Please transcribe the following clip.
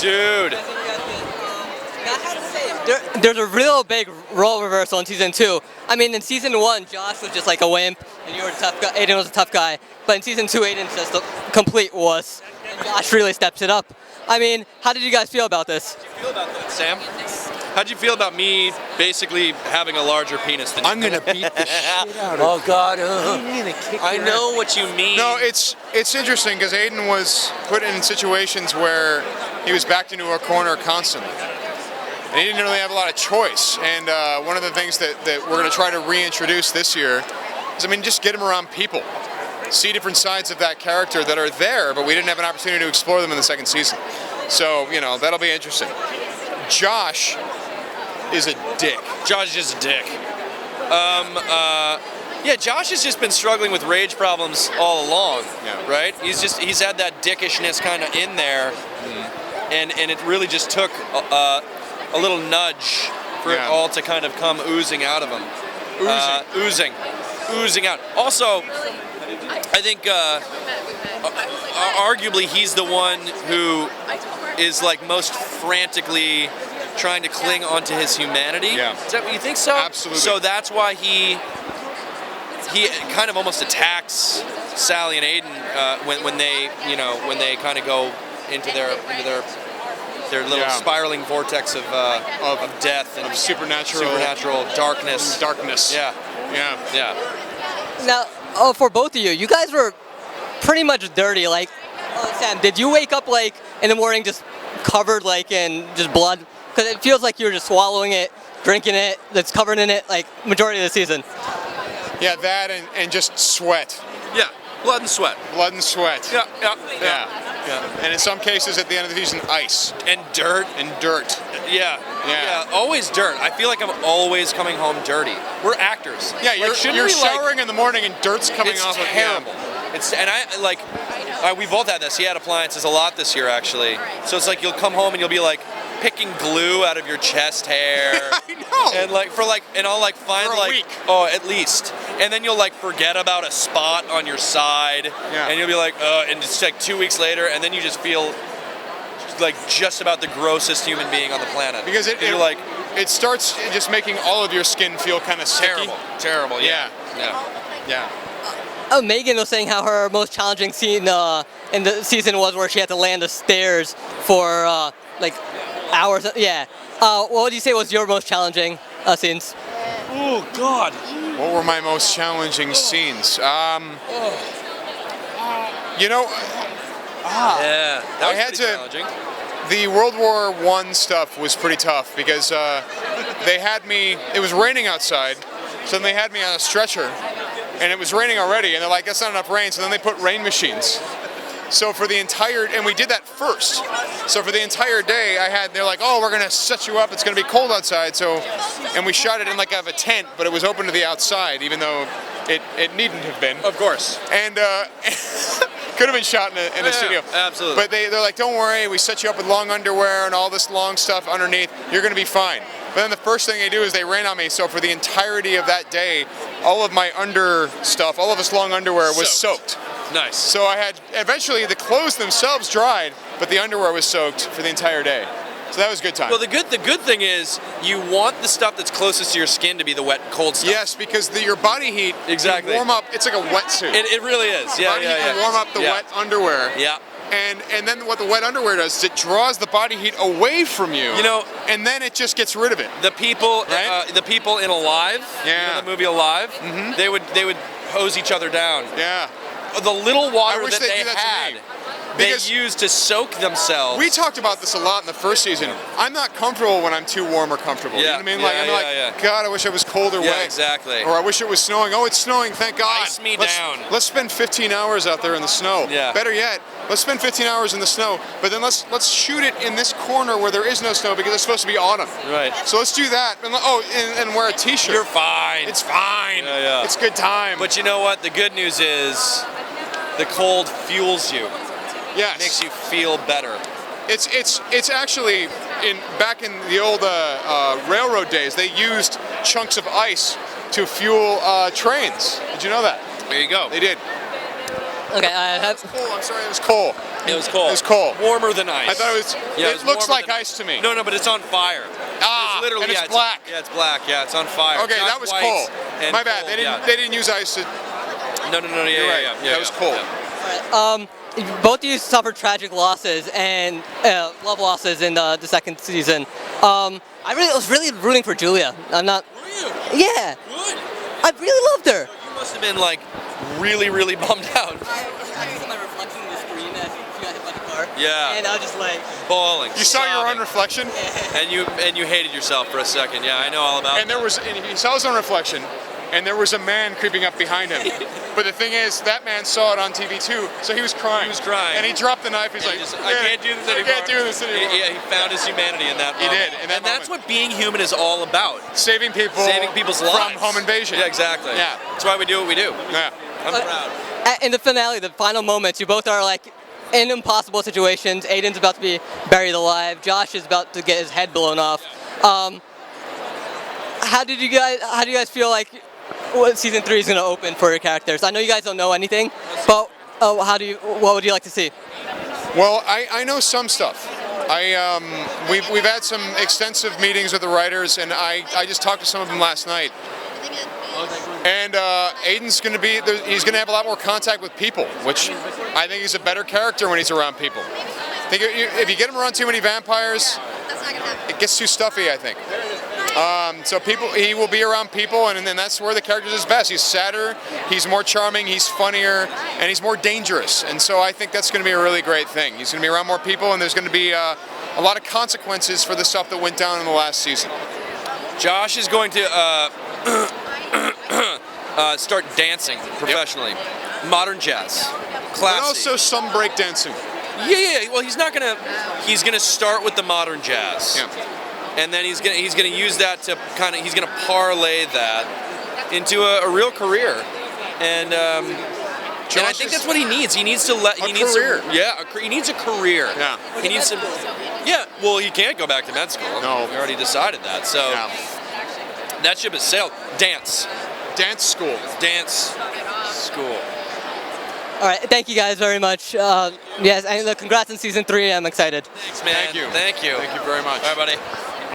Dude. There's a real big role reversal in season 2. I mean, in season 1, Josh was just like a wimp, and you were the tough guy. Aiden was a tough guy. But in season 2, Aiden's just a complete wuss. And Josh really steps it up. I mean, how did you guys feel about this? How did you feel about that, Sam? How'd you feel about me basically having a larger penis than you? I'm gonna beat the shit out of Oh God! I know what you mean. No, it's interesting because Aiden was put in situations where he was backed into a corner constantly. And he didn't really have a lot of choice. And one of the things that we're going to try to reintroduce this year is, I mean, just get him around people. See different sides of that character that are there, but we didn't have an opportunity to explore them in the second season. So, you know, that'll be interesting. Josh is a dick. Josh is just a dick. Yeah, Josh has just been struggling with rage problems all along, right? He's had that dickishness kind of in there, and it really just took a little nudge for it all to kind of come oozing out of him. Oozing out. Also, I think arguably he's the one who is like most frantically trying to cling onto his humanity. Yeah. Is that what you think so? Absolutely. So that's why he kind of almost attacks Sally and Aiden when they kind of go into their little spiraling vortex of death and supernatural darkness. Yeah. Now, for both of you, you guys were pretty much dirty. Like, Sam, did you wake up like in the morning just covered like in just blood? Because it feels like you're just swallowing it, drinking it, that's covered in it, like majority of the season. Yeah, that and just sweat. Yeah, blood and sweat. Blood and sweat. Yeah. And in some cases at the end of the season, ice. And dirt. Yeah, always dirt. I feel like I'm always coming home dirty. We're actors. Yeah, you're showering in the morning and dirt's coming off of you. It's terrible. We both had this. He had appliances a lot this year, actually. So it's like you'll come home and you'll be like picking glue out of your chest hair. I know. And I'll like find for a like week. at least. And then you'll like forget about a spot on your side. Yeah. And you'll be like, and it's like 2 weeks later, and then you just feel like just about the grossest human being on the planet. Because it starts just making all of your skin feel kind of sticky. Terrible. Yeah. Megan was saying how her most challenging scene in the season was where she had to land the stairs for like hours. Yeah. What would you say was your most challenging scenes? Oh God. What were my most challenging scenes? Yeah, that was pretty challenging. The World War I stuff was pretty tough because they had me. It was raining outside, so then they had me on a stretcher, and it was raining already, and they're like, "That's not enough rain." So then they put rain machines. So for the entire, and we did that first. So for the entire day, they're like, "Oh, we're gonna set you up. It's gonna be cold outside." And we shot it in like a tent, but it was open to the outside, even though it needn't have been. Of course. And could have been shot in a studio. Absolutely. But they're like, "Don't worry, we set you up with long underwear and all this long stuff underneath. You're gonna be fine." But then the first thing they do is they rain on me. So for the entirety of that day, all of my under stuff, all of this long underwear was soaked. Nice. So eventually the clothes themselves dried, but the underwear was soaked for the entire day. So that was a good time. Well, the good thing is you want the stuff that's closest to your skin to be the wet, cold stuff. Yes, because your body heat, exactly. You warm up. It's like a wetsuit. It really is. Yeah, body heat will warm up the wet underwear. Yeah. And then what the wet underwear does is it draws the body heat away from you. And then it just gets rid of it. The people, the people in Alive, the movie Alive, they would hose each other down. Yeah. The little water that they had, they used to soak themselves. We talked about this a lot in the first season. I'm not comfortable when I'm too warm or comfortable. You know what I mean? I'm God, I wish I was cold or wet. Yeah, exactly. Or I wish it was snowing. Oh, it's snowing, thank God. Ice me down. Let's spend 15 hours out there in the snow. Yeah. Better yet, let's spend 15 hours in the snow, but then let's shoot it in this corner where there is no snow because it's supposed to be autumn. Right. So let's do that. And wear a t-shirt. You're fine. It's fine. Yeah. It's good time. But you know what? The good news is the cold fuels you. Yes. Makes you feel better. It's actually back in the old railroad days, they used chunks of ice to fuel trains. Did you know that? There you go. They did. Okay, It was coal. I'm sorry, it was coal. It was cold. It was cold. Warmer than ice. I thought it was. Yeah, it looks warmer like than ice to me. No, but it's on fire. Ah, literally, and it's yeah, black. Yeah, it's black. Yeah, it's on fire. Okay, It's not that was white cold. and My bad. cold, They didn't use ice to. No. You're right. Yeah, that was cold. Yeah. Both of you suffered tragic losses and love losses in the second season. I was really rooting for Julia. I'm not. Were you? Yeah, Good. I really loved her. You must have been like really bummed out. I saw my reflection in the screen as she got hit by the car. Yeah. And I was just like, Bawling. You saw your own sobbing. reflection, And you hated yourself for a second. Yeah, I know all about. and he saw his own reflection, and there was a man creeping up behind him. But the thing is, that man saw it on TV too, so he was crying. He was crying. And he dropped the knife. He's like, I can't do this anymore. I can't do this anymore. Yeah, he found his humanity in that He moment. did, in that and that's moment. what being human is all about. Saving people's lives. from home invasion. Yeah, exactly. Yeah. That's why we do what we do. Yeah. I'm proud. in the finale, the final moments, you both are like in impossible situations. Aiden's about to be buried alive. Josh is about to get his head blown off. How do you guys feel like what season 3 is going to open for your characters? I know you guys don't know anything, but what would you like to see? Well, I know some stuff. We've had some extensive meetings with the writers, and I just talked to some of them last night. And Aiden's going to he's going to have a lot more contact with people, which I think he's a better character when he's around people. If you get him around too many vampires, it gets too stuffy, I think. So he will be around people, and then that's where the character is best. He's sadder, he's more charming, he's funnier, and he's more dangerous. And so I think that's going to be a really great thing. He's going to be around more people, and there's going to be a lot of consequences for the stuff that went down in the last season. Josh is going to start dancing professionally. Yep. Modern jazz. Classy. But also some breakdancing. Yeah. Well, he's gonna start with the modern jazz. Yeah. And then he's gonna use that to he's gonna parlay that into a real career. And I think that's what he needs. He needs to he needs career. He needs a career. Yeah. He needs to. Yeah. Well, he can't go back to med school. No. We already decided that. So that ship has sailed. Dance. Dance school. Dance school. All right, thank you guys very much. Yes, and congrats on season 3. I'm excited. Thanks, man. Thank you. Thank you. Thank you very much. All right, buddy.